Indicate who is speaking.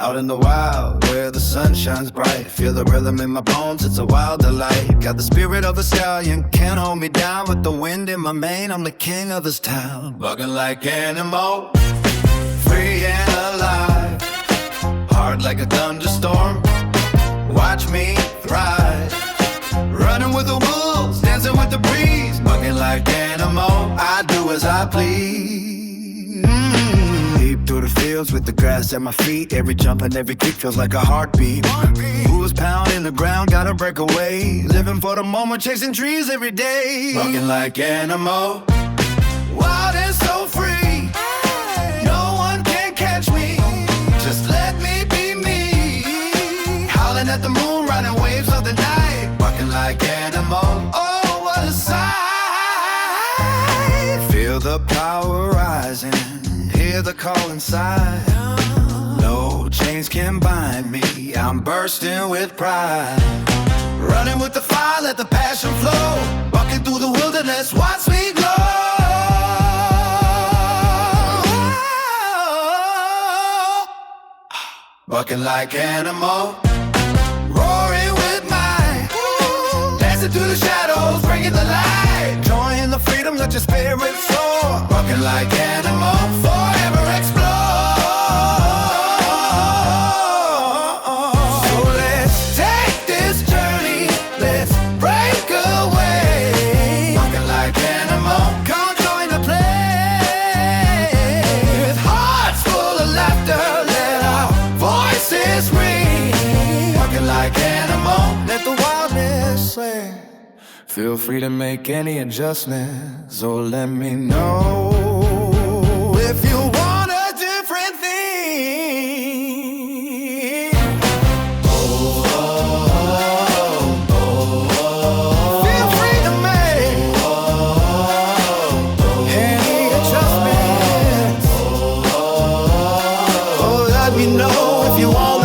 Speaker 1: Out in the wild, where the sun shines bright, feel the rhythm in my bones, it's a wild delight. Got the spirit of a stallion, can't hold me down. With the wind in my mane, I'm the king of this town. Bugging like animal, free and alive, hard like a thunderstorm. Watch me thrive, running with the wolves, dancing with the breeze. Bugging like animal, I do as I please. Deep through the fields with the grass at my feet, every jump and every kick feels like a heartbeat. Who's pounding the ground, gotta break away, living for the moment, chasing dreams every day. Bugging like animal, wild and so free, no one can catch me, just let me be me. Howling at the moon, riding waves of the night. Bugging like animal, oh what a sight. Feel the power rising, hear the call inside. No chains can bind me, I'm bursting with pride. Running with the fire, let the passion flow. Bucking through the wilderness, watch me glow. Bucking like animal, roaring with might, dancing through the shadows, bringing the light. Joy in the freedom, let your spirit soar. Bucking like animal, forever explore. So let's take this journey, let's break away. Bucking like animal, come join the play. With hearts full of laughter, let our voices ring. Bucking like animal, let the wildness sway. Feel free to make any adjustments, or let me know if you want a different thing. Feel free to make any adjustments, or let me know if you want